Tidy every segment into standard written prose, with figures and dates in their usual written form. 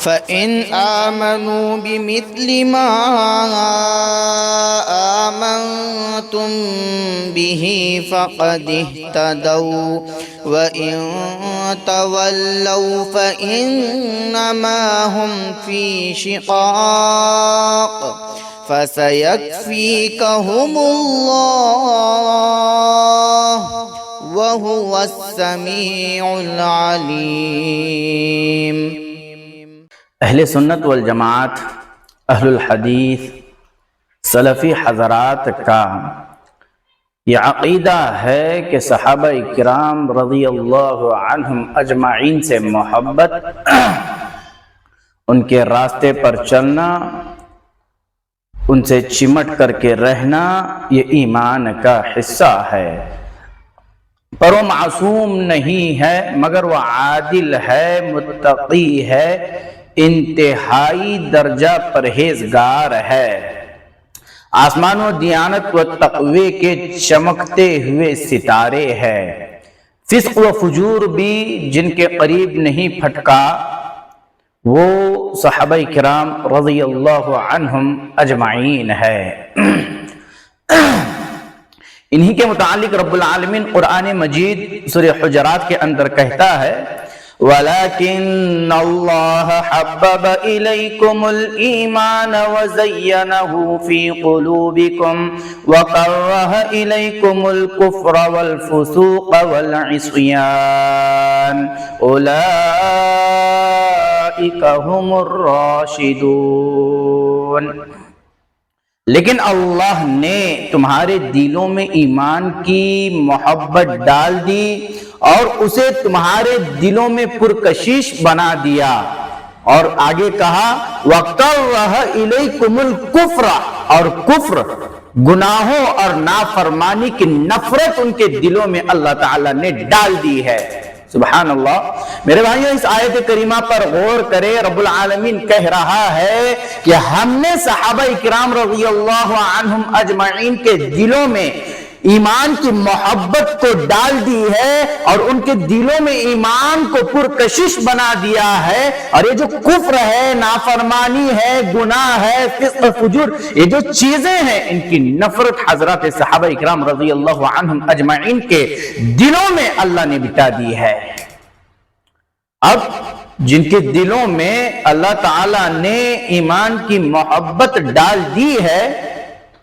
فإن آمنوا بمثل ما آمنتم به فقد اهتدوا وإن تولوا فإنما هم في شقاق فسيكفيكهم الله وهو السميع العليم۔ اہل سنت والجماعت، اہل الحدیث، سلفی حضرات کا یہ عقیدہ ہے کہ صحابہ کرام رضی اللہ عنہم اجمعین سے محبت، ان کے راستے پر چلنا، ان سے چمٹ کر کے رہنا، یہ ایمان کا حصہ ہے۔ پر وہ معصوم نہیں ہے، مگر وہ عادل ہے، متقی ہے، انتہائی درجہ پرہیزگار ہے۔ آسمان و دیانت و تقوی کے چمکتے ہوئے ستارے ہیں۔ فسق و فجور بھی جن کے قریب نہیں پھٹکا، وہ صحابہ کرام رضی اللہ عنہم اجمعین ہے۔ انہی کے متعلق رب العالمین قرآن مجید سورہ حجرات کے اندر کہتا ہے وَلَكِنَّ اللَّهَ حَبَّبَ إِلَيْكُمُ الْإِيمَانَ وَزَيَّنَهُ فِي قُلُوبِكُمْ وَكَرَّهَ إِلَيْكُمُ الْكُفْرَ وَالْفُسُوقَ وَالْعِصْيَانَ أُولَئِكَ هُمُ الرَّاشِدُونَ۔ لیکن اللہ نے تمہارے دلوں میں ایمان کی محبت ڈال دی اور اسے تمہارے دلوں میں پرکشش بنا دیا، اور آگے کہا وَقَرَّهَ إِلَيْكُمُ الْكُفْرَ، اور کفر، گناہوں اور نافرمانی کی نفرت ان کے دلوں میں اللہ تعالیٰ نے ڈال دی ہے۔ سبحان اللہ۔ میرے بھائیوں، اس آیت کریمہ پر غور کرے، رب العالمین کہہ رہا ہے کہ ہم نے صحابہ کرام رضی اللہ عنہم اجمعین کے دلوں میں ایمان کی محبت کو ڈال دی ہے اور ان کے دلوں میں ایمان کو پرکشش بنا دیا ہے، اور یہ جو کفر ہے، نافرمانی ہے، گناہ ہے، فسق فجور، یہ جو چیزیں ہیں، ان کی نفرت حضرات صحابہ کرام رضی اللہ عنہم اجمعین کے دلوں میں اللہ نے بٹا دی ہے۔ اب جن کے دلوں میں اللہ تعالیٰ نے ایمان کی محبت ڈال دی ہے،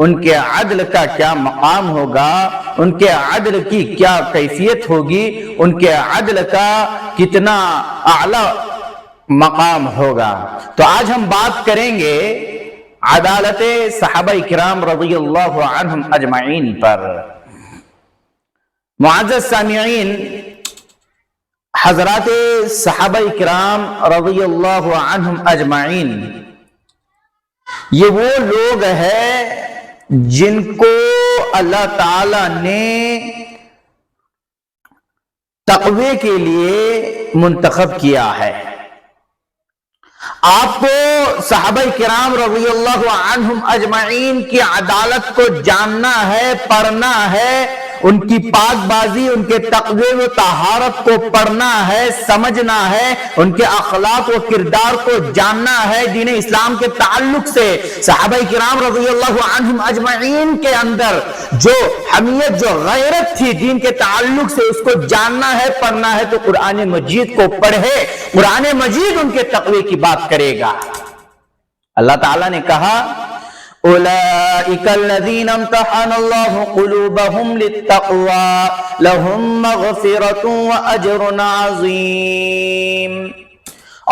ان کے عدل کا کیا مقام ہوگا، ان کے عدل کی کیا کیفیت ہوگی، ان کے عدل کا کتنا اعلی مقام ہوگا۔ تو آج ہم بات کریں گے عدالت صحابہ کرام رضی اللہ عنہم اجمعین پر۔ معزز سامعین، حضرات صحابہ کرام رضی اللہ عنہم اجمعین یہ وہ لوگ ہیں جن کو اللہ تعالی نے تقوی کے لیے منتخب کیا ہے۔ آپ کو صحابہ کرام رضی اللہ عنہم اجمعین کی عدالت کو جاننا ہے، پڑھنا ہے، ان کی پاک بازی، ان کے تقوی و طہارت کو پڑھنا ہے، سمجھنا ہے، ان کے اخلاق و کردار کو جاننا ہے۔ دین اسلام کے تعلق سے صحابہ کرام رضی اللہ عنہم اجمعین کے اندر جو حمیت، جو غیرت تھی دین کے تعلق سے، اس کو جاننا ہے، پڑھنا ہے، تو قرآن مجید کو پڑھے۔ قرآن مجید ان کے تقوی کی بات کرے گا۔ اللہ تعالیٰ نے کہا أولئك الذين امتحن الله قلوبهم للتقوى لهم مغفرة وأجر عظيم۔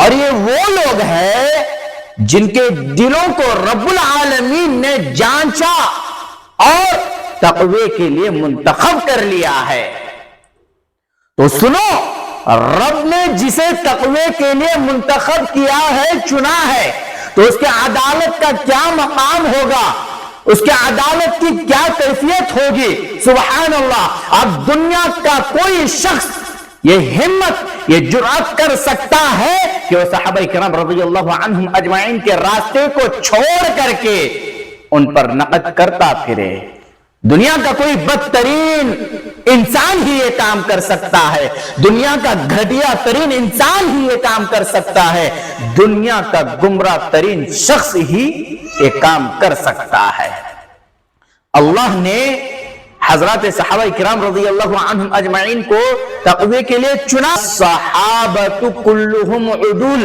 اور یہ وہ لوگ ہیں جن کے دلوں کو رب العالمین نے جانچا اور تقوی کے لیے منتخب کر لیا ہے۔ تو سنو، رب نے جسے تقوی کے لیے منتخب کیا ہے، چنا ہے، تو اس کے عدالت کا کیا مقام ہوگا، اس کے عدالت کی کیا کیفیت ہوگی۔ سبحان اللہ۔ اب دنیا کا کوئی شخص یہ ہمت، یہ جرأت کر سکتا ہے کہ وہ صحابہ کرام رضی اللہ عنہم اجمعین کے راستے کو چھوڑ کر کے ان پر نقد کرتا پھرے، دنیا کا کوئی بدترین انسان ہی یہ کام کر سکتا ہے، دنیا کا گھٹیا ترین انسان ہی یہ کام کر سکتا ہے، دنیا کا گمراہ ترین شخص ہی یہ کام کر سکتا ہے۔ اللہ نے حضرات صحابہ کرام رضی اللہ عنہم اجمعین کو تقوی کے لیے چنا۔ صحابۃ کلہم عدول،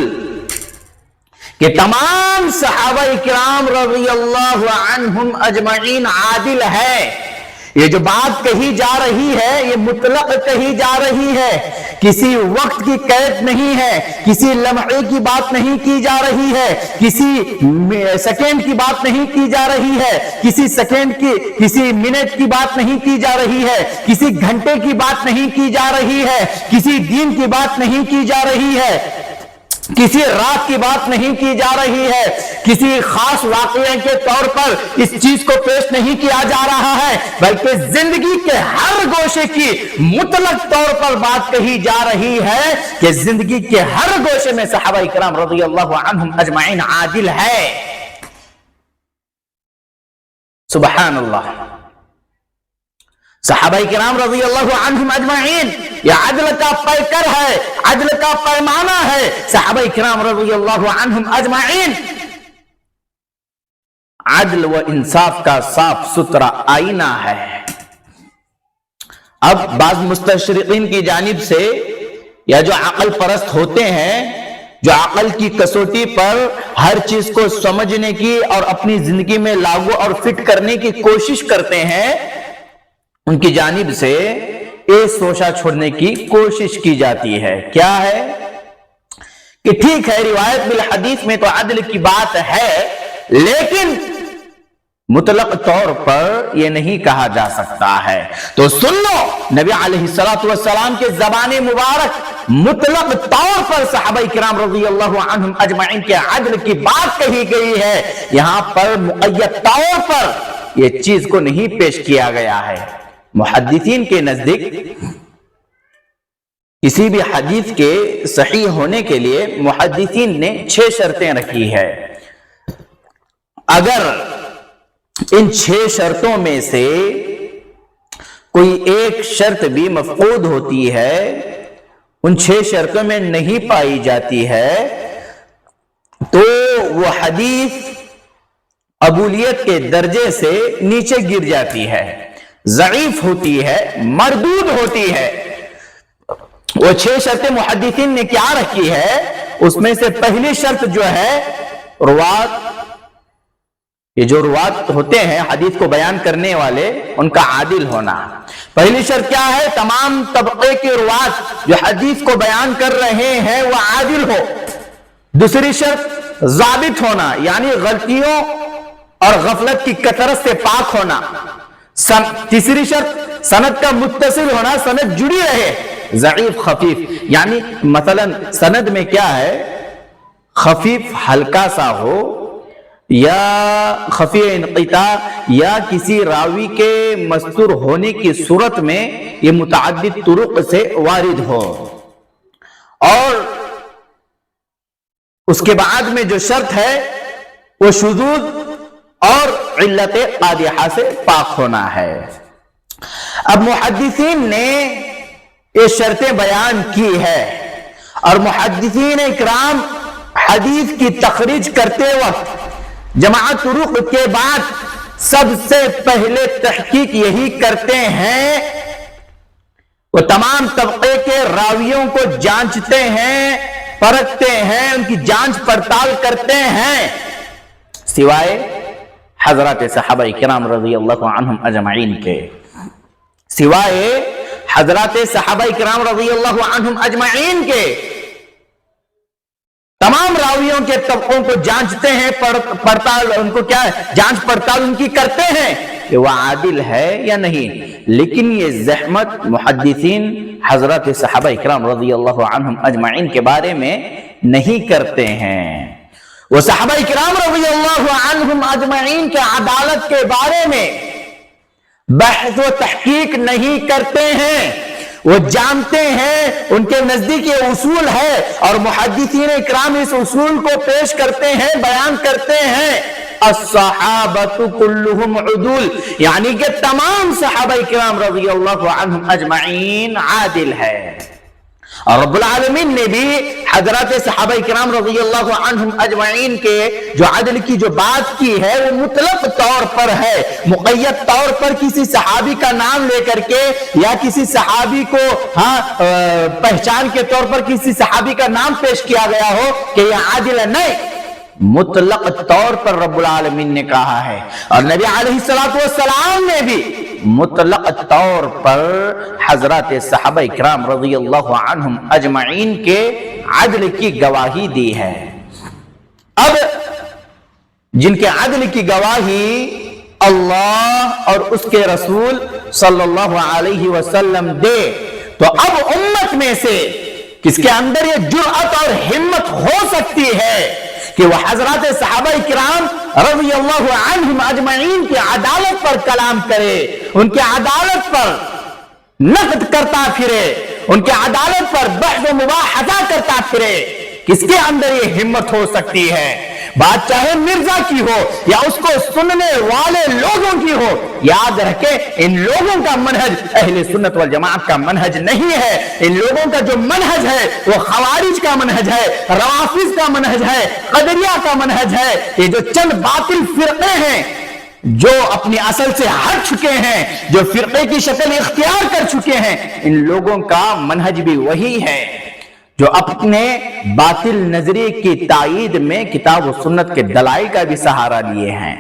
کہ تمام صحابہ کرام رضی اللہ عنہم اجمعین عادل ہے۔ یہ جو بات کہی جا رہی ہے یہ مطلق کہی جا رہی ہے، کسی وقت کی قید نہیں ہے، کسی لمحے کی بات نہیں کی جا رہی ہے، کسی سیکنڈ کی بات نہیں کی جا رہی ہے، کسی منٹ کی بات نہیں کی جا رہی ہے، کسی گھنٹے کی بات نہیں کی جا رہی ہے، کسی دن کی بات نہیں کی جا رہی ہے، کسی رات کی بات نہیں کی جا رہی ہے، کسی خاص واقعے کے طور پر اس چیز کو پیش نہیں کیا جا رہا ہے، بلکہ زندگی کے ہر گوشے کی مطلق طور پر بات کہی جا رہی ہے کہ زندگی کے ہر گوشے میں صحابہ کرام رضی اللہ عنہم اجمعین عادل ہے۔ سبحان اللہ، صحابہ کرام رضی اللہ عنہم اجمعین یہ عدل کا پیکر ہے، عدل کا پیمانہ ہے۔ صحابہ کرام رضی اللہ عنہم اجمعین عدل و انصاف کا صاف ستھرا آئینہ ہے۔ اب بعض مستشرقین کی جانب سے یا جو عقل پرست ہوتے ہیں، جو عقل کی کسوٹی پر ہر چیز کو سمجھنے کی اور اپنی زندگی میں لاگو اور فٹ کرنے کی کوشش کرتے ہیں، ان کی جانب سے یہ سوچا چھوڑنے کی کوشش کی جاتی ہے۔ کیا ہے کہ ٹھیک ہے روایت بالحدیث میں تو عدل کی بات ہے، لیکن مطلق طور پر یہ نہیں کہا جا سکتا ہے۔ تو سن لو، نبی علیہ الصلوۃ والسلام کے زبان مبارک مطلق طور پر صحابہ کرام رضی اللہ عنہم اجمعین کے عدل کی بات کہی گئی ہے، یہاں پر مقید طور پر یہ چیز کو نہیں پیش کیا گیا ہے۔ محدثین کے نزدیک کسی بھی حدیث کے صحیح ہونے کے لیے محدثین نے 6 شرطیں رکھی ہے۔ اگر ان 6 شرطوں میں سے کوئی ایک شرط بھی مفقود ہوتی ہے، ان 6 شرطوں میں نہیں پائی جاتی ہے، تو وہ حدیث قبولیت کے درجے سے نیچے گر جاتی ہے، ضعیف ہوتی ہے، مردود ہوتی ہے۔ وہ 6 شرطیں محدثین نے کیا رکھی ہے؟ اس میں سے پہلی شرط جو ہے روات، یہ جو روات ہوتے ہیں حدیث کو بیان کرنے والے، ان کا عادل ہونا۔ پہلی شرط کیا ہے؟ تمام طبقے کے روات جو حدیث کو بیان کر رہے ہیں وہ عادل ہو۔ دوسری شرط ضابط ہونا، یعنی غلطیوں اور غفلت کی کثرت سے پاک ہونا۔ تیسری شرط سند کا متصل ہونا، سند جڑی رہے۔ ضعیف خفیف، یعنی مثلا سند میں کیا ہے، خفیف ہلکا سا ہو، یا خفی انقطاع، یا کسی راوی کے مستور ہونے کی صورت میں یہ متعدد طرق سے وارد ہو۔ اور اس کے بعد میں جو شرط ہے وہ شذوذ اور علت قادحہ سے پاک ہونا ہے۔ اب محدثین نے یہ شرطیں بیان کی ہے، اور محدثین اکرام حدیث کی تخریج کرتے وقت جمع طرق کے بعد سب سے پہلے تحقیق یہی کرتے ہیں، وہ تمام طبقے کے راویوں کو جانچتے ہیں، پرکھتے ہیں، ان کی جانچ پڑتال کرتے ہیں، سوائے حضرات صحابہ کرام رضی اللہ عنہم اجمعین کے، سوائے حضرات صحابہ کرام رضی اللہ عنہم اجمعین کے تمام راویوں کے طبقوں کو جانچتے ہیں، پڑتال ان کو کیا ہے، جانچ پڑتال ان کی کرتے ہیں کہ وہ عادل ہے یا نہیں۔ لیکن یہ زحمت محدثین حضرات صحابہ کرام رضی اللہ عنہم اجمعین کے بارے میں نہیں کرتے ہیں۔ وہ صحابہ کرام رضی اللہ عنہم اجمعین کے عدالت کے بارے میں بحث و تحقیق نہیں کرتے ہیں، وہ جانتے ہیں، ان کے نزدیک یہ اصول ہے، اور محدثین اکرام اس اصول کو پیش کرتے ہیں، بیان کرتے ہیں، الصحابۃ کلہم عدول، یعنی کہ تمام صحابہ کرام رضی اللہ عنہم اجمعین عادل ہے۔ اور رب العالمین نے بھی حضرات صحابہ کرام رضی اللہ عنہم اجمعین کے جو عدل کی جو بات کی ہے وہ مطلق طور پر ہے، مقید طور پر کسی صحابی کا نام لے کر کے یا کسی صحابی کو پہچان کے طور پر کسی صحابی کا نام پیش کیا گیا ہو کہ یہ عادل ہے، نہیں، مطلق طور پر رب العالمین نے کہا ہے۔ اور نبی علیہ الصلوۃ والسلام نے بھی مطلق طور پر حضرات صحابہ کرام رضی اللہ عنہم اجمعین کے عدل کی گواہی دی ہے۔ اب جن کے عدل کی گواہی اللہ اور اس کے رسول صلی اللہ علیہ وسلم دے، تو اب امت میں سے کس کے اندر یہ جرأت اور ہمت ہو سکتی ہے کہ وہ حضرات صحابہ کرام رضی اللہ عنہم اجمعین کی عدالت پر کلام کرے، ان کی عدالت پر نقد کرتا پھرے، ان کی عدالت پر بحث و مباحثہ کرتا پھرے؟ کس کے اندر یہ ہمت ہو سکتی ہے؟ بات چاہے مرزا کی ہو یا اس کو سننے والے لوگوں کی ہو، یاد رکھے ان لوگوں کا منہج اہل سنت والجماعت کا منہج نہیں ہے۔ ان لوگوں کا جو منہج ہے وہ خوارج کا منہج ہے، روافض کا منہج ہے، قدریہ کا منہج ہے۔ یہ جو چند باطل فرقے ہیں جو اپنی اصل سے ہٹ چکے ہیں، جو فرقے کی شکل اختیار کر چکے ہیں، ان لوگوں کا منہج بھی وہی ہے جو اپنے باطل نظریے کی تائید میں کتاب و سنت کے دلائل کا بھی سہارا لیے ہیں،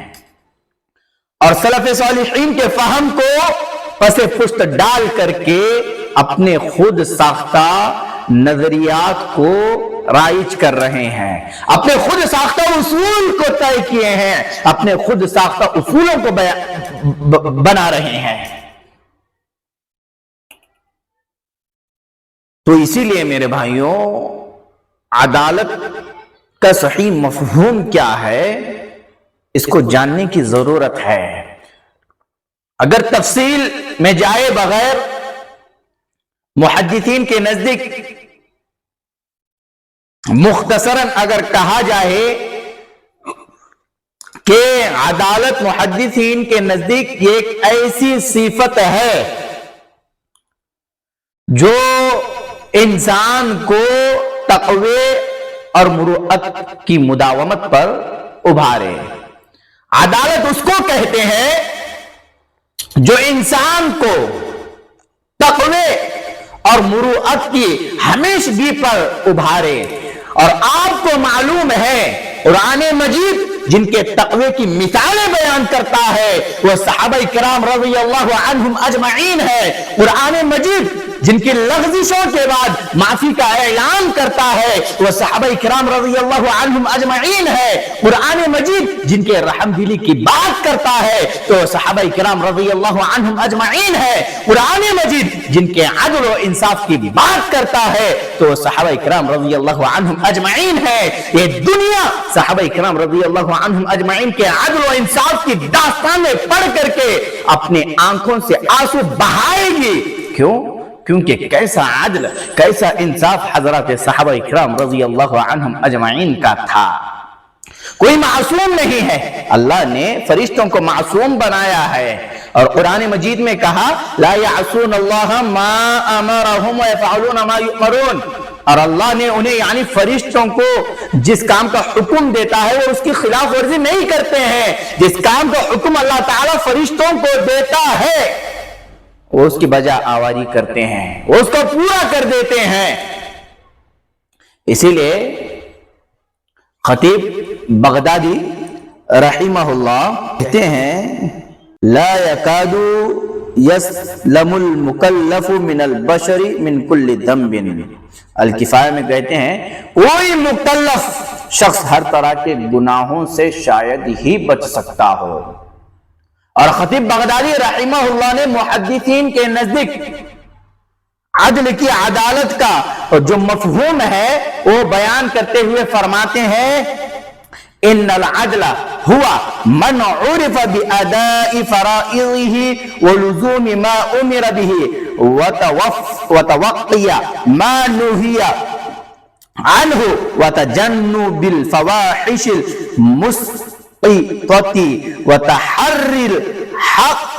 اور سلف صالحین کے فہم کو پس پشت ڈال کر کے اپنے خود ساختہ نظریات کو رائج کر رہے ہیں، اپنے خود ساختہ اصول کو طے کیے ہیں، اپنے خود ساختہ اصولوں کو بنا رہے ہیں۔ تو اسی لیے میرے بھائیوں، عدالت کا صحیح مفہوم کیا ہے اس کو جاننے کی ضرورت ہے۔ اگر تفصیل میں جائے بغیر محدثین کے نزدیک مختصراً اگر کہا جائے کہ عدالت محدثین کے نزدیک ایک ایسی صفت ہے جو انسان کو تقوی اور مروءت کی مداومت پر ابھارے۔ عدالت اس کو کہتے ہیں جو انسان کو تقوی اور مروءت کی ہمیشگی پر ابھارے۔ اور آپ کو معلوم ہے قرآن مجید جن کے تقوی کی مثالیں بیان کرتا ہے وہ صحابہ کرام رضی اللہ عنہم اجمعین ہے۔ قرآن مجید جن کی لغزشوں کے بعد معافی کا اعلان کرتا ہے وہ صحابہ کرام رضی اللہ عنہم اجمعین ہے۔ قرآن مجید جن کے رحم دلی کی بات کرتا ہے تو صحابہ کرام رضی اللہ عنہم اجمعین ہے۔ قرآن مجید جن کے عدل و انصاف کی بات کرتا ہے تو صحابہ کرام رضی اللہ عنہم اجمعین ہے۔ یہ دنیا صحابہ کرام رضی اللہ عنہم اجمعین کے عدل و انصاف کی داستانیں پڑھ کر کے اپنے آنکھوں سے آنسو بہائے گی۔ کیوں؟ کیونکہ کیسا عدل، کیسا انصاف حضرات صحابہ کرام رضی اللہ عنہم اجمعین کا تھا۔ کوئی معصوم نہیں ہے، اللہ نے فرشتوں کو معصوم بنایا ہے، اور قرآن مجید میں کہا لا يعصون اللہ ما امرهم ويفعلون ما يؤمرون، اور اللہ نے انہیں یعنی فرشتوں کو جس کام کا حکم دیتا ہے وہ اس کی خلاف ورزی نہیں کرتے ہیں۔ جس کام کا حکم اللہ تعالیٰ فرشتوں کو دیتا ہے وہ اس کی بجا آوری کرتے ہیں، وہ اس کو پورا کر دیتے ہیں۔ اسی لیے خطیب بغدادی رحمہ اللہ کہتے ہیں لا يكاد يسلم المكلف من البشر من كل ذنب، الکفایہ میں کہتے ہیں کوئی مکلف شخص ہر طرح کے گناہوں سے شاید ہی بچ سکتا ہو۔ اور خطیب بغدادی رحمہ اللہ نے محدثین کے نزدیک عدل کی عدالت کا جو مفہوم ہے وہ بیان کرتے ہوئے فرماتے ہیں ان العدل هو من عرف بأداء فرائضه ولزوم ما امر به وتوقي ما نهي عنه وتجنب الفواحش وتحري الحق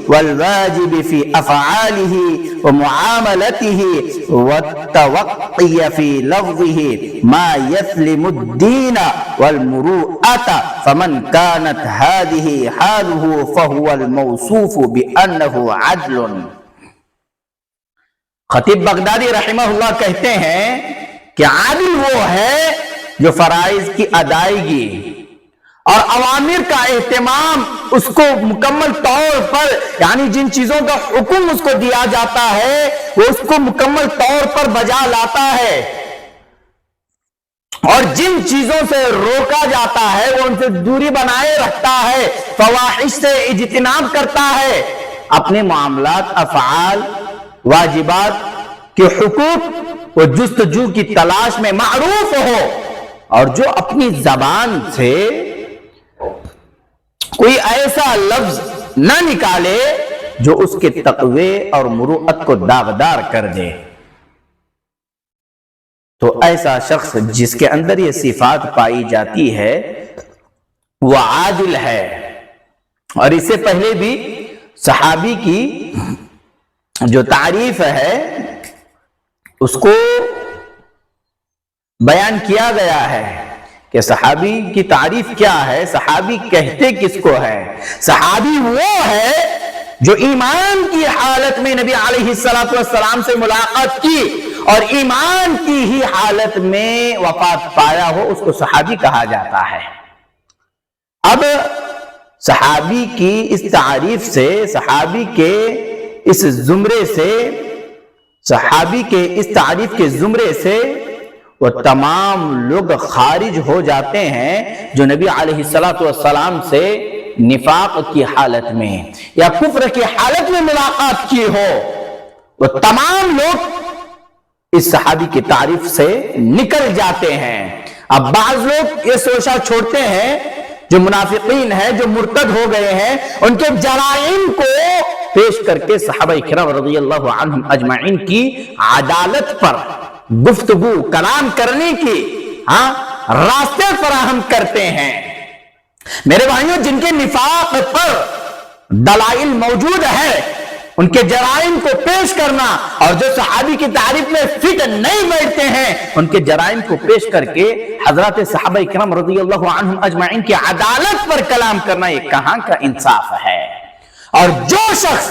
والواجب في أفعاله ومعاملته والتوقي في لفظه ما يسلم الدين والمروءة فمن كانت هذه حاله فهو الموصوف بأنه عدل. خطیب بغدادی رحمہ اللہ کہتے ہیں کہ عادل وہ ہے جو فرائض کی ادائیگی اور اوامر کا اہتمام اس کو مکمل طور پر، یعنی جن چیزوں کا حکم اس کو دیا جاتا ہے وہ اس کو مکمل طور پر بجا لاتا ہے، اور جن چیزوں سے روکا جاتا ہے وہ ان سے دوری بنائے رکھتا ہے، فواحش سے اجتناب کرتا ہے، اپنے معاملات، افعال، واجبات کے حقوق و جستجو کی تلاش میں معروف ہو، اور جو اپنی زبان سے کوئی ایسا لفظ نہ نکالے جو اس کے تقوی اور مروءت کو داغدار کر دے. تو ایسا شخص جس کے اندر یہ صفات پائی جاتی ہے وہ عادل ہے. اور اس سے پہلے بھی صحابی کی جو تعریف ہے اس کو بیان کیا گیا ہے کہ صحابی کی تعریف کیا ہے. صحابی کہتے کس کو ہے؟ صحابی وہ ہے جو ایمان کی حالت میں نبی علیہ السلام سے ملاقات کی اور ایمان کی ہی حالت میں وفات پایا ہو، اس کو صحابی کہا جاتا ہے. اب صحابی کی اس تعریف سے، صحابی کے اس زمرے سے، صحابی کے اس تعریف کے زمرے سے وہ تمام لوگ خارج ہو جاتے ہیں جو نبی علیہ السلام سے نفاق کی حالت میں یا کفر کی حالت میں ملاقات کی ہو. وہ تمام لوگ اس صحابی کی تعریف سے نکل جاتے ہیں. اب بعض لوگ یہ سوچا چھوڑتے ہیں، جو منافقین ہیں، جو مرتد ہو گئے ہیں، ان کے جرائم کو پیش کر کے صحابہ کرام رضی اللہ عنہم اجمعین کی عدالت پر گفتگو کلام کرنے کی راستے فراہم کرتے ہیں. میرے بھائیوں، جن کے نفاق پر دلائل موجود ہے ان کے جرائم کو پیش کرنا، اور جو صحابی کی تعریف میں فٹ نہیں بیٹھتے ہیں ان کے جرائم کو پیش کر کے حضرات صحابہ کرام رضی اللہ عنہم اجمعین کی عدالت پر کلام کرنا، یہ کہاں کا انصاف ہے؟ اور جو شخص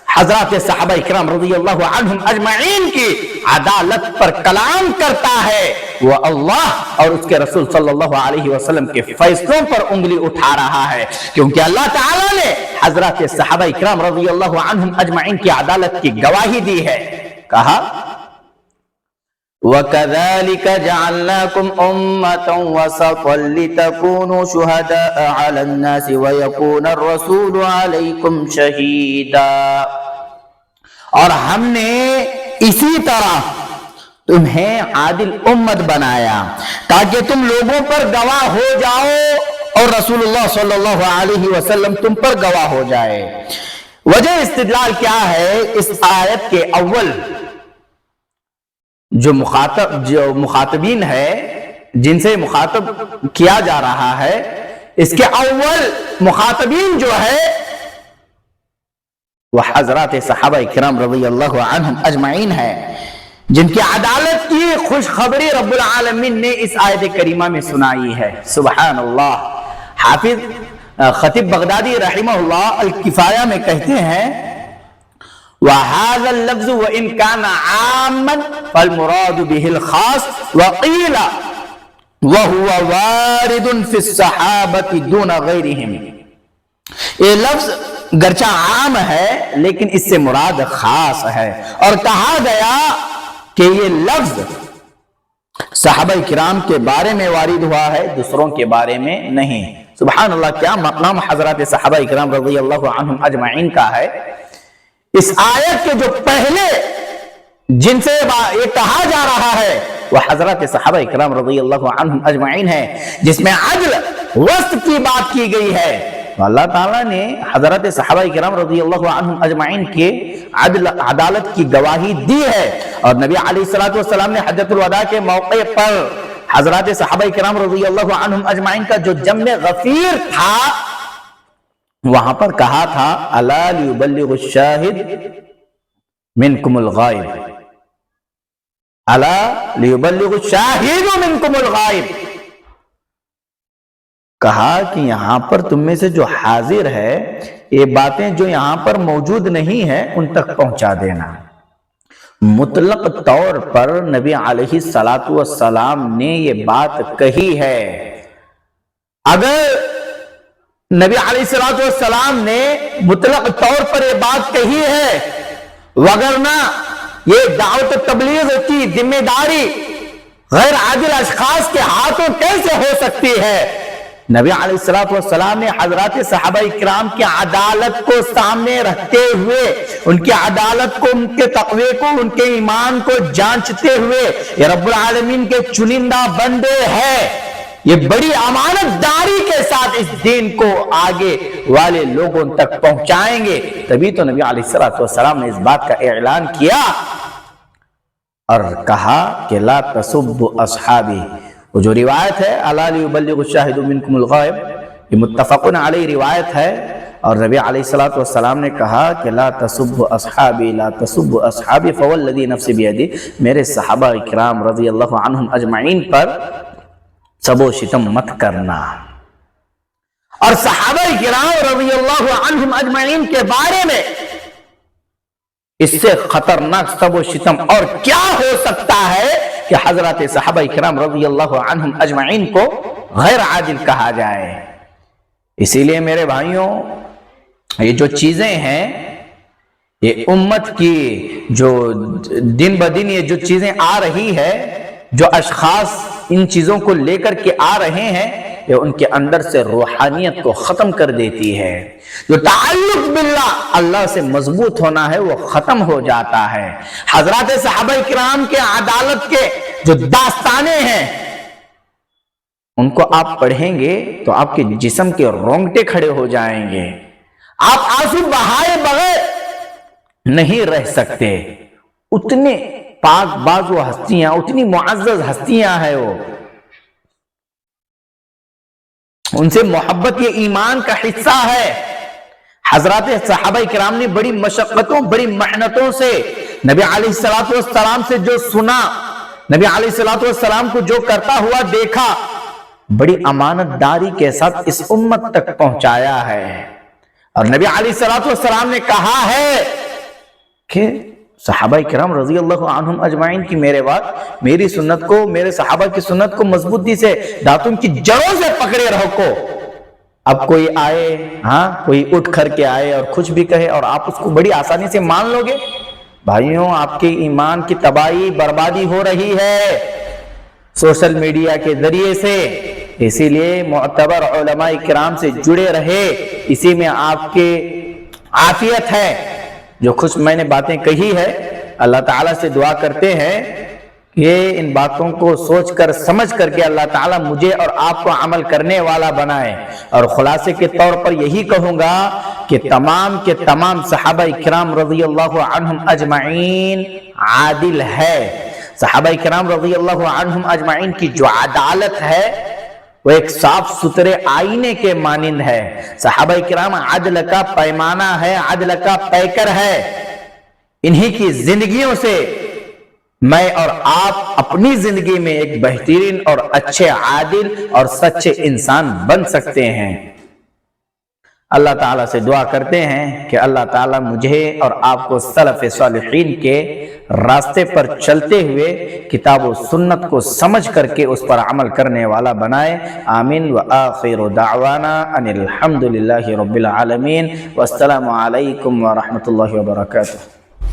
حضرات صحابہ کرام رضی اللہ عنہم اجمعین کی عدالت پر کلام کرتا ہے وہ اللہ اور اس کے رسول صلی اللہ علیہ وسلم کے فیصلوں پر انگلی اٹھا رہا ہے، کیونکہ اللہ تعالیٰ نے حضرات صحابہ کرام رضی اللہ عنہم اجمعین کی عدالت کی گواہی دی ہے. کہا وَكَذَلِكَ جَعَلْنَاكُمْ أُمَّةً وَسَطًا لِتَكُونُوا شُهَدَاءَ عَلَى النَّاسِ وَيَكُونَ الرَّسُولُ عَلَيْكُمْ شَهِيدًا. اور ہم نے اسی طرح تمہیں عادل امت بنایا تاکہ تم لوگوں پر گواہ ہو جاؤ اور رسول اللہ صلی اللہ علیہ وسلم تم پر گواہ ہو جائے. وجہ استدلال کیا ہے؟ اس آیت کے اول جو مخاطبین ہے، جن سے مخاطب کیا جا رہا ہے، اس کے اول مخاطبین جو ہے وہ حضرات صحابہ کرام رضی اللہ عنہم اجمعین ہے، جن کی عدالت کی خوشخبری رب العالمین نے اس آیت کریمہ میں سنائی ہے. سبحان اللہ. حافظ خطیب بغدادی رحمہ اللہ الکفایہ میں کہتے ہیں وَهَذَا اللَّفْظُ وَإِنْ كَانَ عَامًا فَالْمُرَادُ بِهِ الْخَاص وَقِيلَ وَهُوَ وَارِدٌ فِي الصَّحَابَةِ دُونَ غَيْرِهِمْ. یہ لفظ گرچہ عام ہے لیکن اس سے مراد خاص ہے، اور کہا گیا کہ یہ لفظ صحابہ کرام کے بارے میں وارد ہوا ہے، دوسروں کے بارے میں نہیں. سبحان اللہ. کیا مقام حضرات صحابہ کرام رضی اللہ عنہم اجمعین کا ہے. اس آیت کے جو پہلے جن سے یہ کہا جا رہا ہے وہ حضرات صحابہ کرام رضی اللہ عنہم اجمعین ہے، جس میں عدل وسط کی بات کی گئی ہے. اللہ تعالیٰ نے حضرات صحابہ کرام رضی اللہ عنہم اجمعین کے عدالت کی گواہی دی ہے، اور نبی علیہ السلام نے حجۃ الوداع کے موقع پر حضرات صحابہ کرام رضی اللہ عنہم اجمعین کا جو جم غفیر تھا وہاں پر کہا تھا الا لیبلغ الشاہد منکم الغائب، الا لیبلغ الشاہد منکم الغائب، کہا کہ یہاں پر تم میں سے جو حاضر ہے یہ باتیں جو یہاں پر موجود نہیں ہیں ان تک پہنچا دینا۔ مطلق طور پر نبی علیہ الصلاۃ والسلام نے یہ بات کہی ہے۔ اگر نبی علیہ الصلاۃ والسلام نے مطلق طور پر یہ بات کہی ہے، وگرنہ یہ دعوت تبلیغ کی ذمہ داری غیر عادل اشخاص کے ہاتھوں کیسے ہو سکتی ہے؟ نبی علیہ الصلوۃ والسلام نے حضرات صحابہ کرام کی عدالت کو سامنے رکھتے ہوئے، ان کی عدالت کو، ان کے تقوی کو، ان کے ایمان کو جانچتے ہوئے، یہ رب العالمین کے چنندہ بندے ہیں، یہ بڑی امانت داری کے ساتھ اس دین کو آگے والے لوگوں تک پہنچائیں گے، تبھی تو نبی علیہ الصلوۃ والسلام نے اس بات کا اعلان کیا اور کہا کہ لا تسبوا اصحابی۔ وہ جو روایت ہے الا لیبلغ الشاہد منکم الغائب، یہ متفق علیہ روایت ہے، اور نبی علیہ الصلوۃ والسلام نے کہا کہ لا تسبوا اصحابی لا تسبوا اصحابی فوالذی نفسی بیدی، میرے صحابہ کرام رضی اللہ عنہم اجمعین پر سب و شتم مت کرنا۔ اور صحابہ کرام رضی اللہ عنہم اجمعین کے بارے میں اس سے خطرناک سب و شتم اور کیا ہو سکتا ہے کہ حضرات صحابہ کرام رضی اللہ عنہم اجمعین کو غیر عادل کہا جائے۔ اسی لیے میرے بھائیوں، یہ جو چیزیں ہیں، یہ امت کی جو دن بدن یہ جو چیزیں آ رہی ہے، جو اشخاص ان چیزوں کو لے کر کے آ رہے ہیں، یہ ان کے اندر سے روحانیت کو ختم کر دیتی ہے۔ جو تعلق باللہ اللہ سے مضبوط ہونا ہے وہ ختم ہو جاتا ہے۔ حضرات صحابہ کرام کے عدالت کے جو داستانیں ہیں ان کو آپ پڑھیں گے تو آپ کے جسم کے رونگٹے کھڑے ہو جائیں گے، آپ آنسو بہائے بغیر نہیں رہ سکتے۔ اتنے پاک باز وہ ہستیاں، اتنی معزز ہستیاں ہیں، وہ ان سے محبت یہ ایمان کا حصہ ہے۔ حضرات صحابہ کرام نے بڑی مشقتوں، بڑی محنتوں سے نبی علیہ الصلوۃ والسلام سے جو سنا، نبی علیہ الصلوۃ والسلام کو جو کرتا ہوا دیکھا، بڑی امانت داری کے ساتھ اس امت تک پہنچایا ہے۔ اور نبی علیہ الصلوۃ والسلام نے کہا ہے کہ صحابہ کرام رضی اللہ عنہم اجمعین کی میرے بعد میری سنت کو، میرے صحابہ کی سنت کو مضبوطی سے دانتوں کی جڑوں سے پکڑے رکھو۔ اب کوئی آئے، کوئی اٹھ کر کے آئے اور کچھ بھی کہے اور آپ اس کو بڑی آسانی سے مان لو گے؟ بھائیوں، آپ کے ایمان کی تباہی بربادی ہو رہی ہے سوشل میڈیا کے ذریعے سے۔ اسی لیے معتبر علماء کرام سے جڑے رہے، اسی میں آپ کے عافیت ہے۔ جو کچھ میں نے باتیں کہی ہے، اللہ تعالیٰ سے دعا کرتے ہیں کہ ان باتوں کو سوچ کر سمجھ کر کے اللہ تعالیٰ مجھے اور آپ کو عمل کرنے والا بنائے۔ اور خلاصے کے طور پر یہی کہوں گا کہ تمام کے تمام صحابہ کرام رضی اللہ عنہم اجمعین عادل ہے۔ صحابہ کرام رضی اللہ عنہم اجمعین کی جو عدالت ہے وہ ایک صاف ستھرے آئینے کے مانند ہے۔ صحابہ کرام عدل کا پیمانہ ہے، عدل کا پیکر ہے۔ انہی کی زندگیوں سے میں اور آپ اپنی زندگی میں ایک بہترین اور اچھے عادل اور سچے انسان بن سکتے ہیں۔ اللہ تعالیٰ سے دعا کرتے ہیں کہ اللہ تعالیٰ مجھے اور آپ کو سلف صالحین کے راستے پر چلتے ہوئے کتاب و سنت کو سمجھ کر کے اس پر عمل کرنے والا بنائے۔ آمین۔ وآخر دعوانا ان الحمد للہ رب العالمین، والسلام علیکم ورحمۃ اللہ وبرکاتہ۔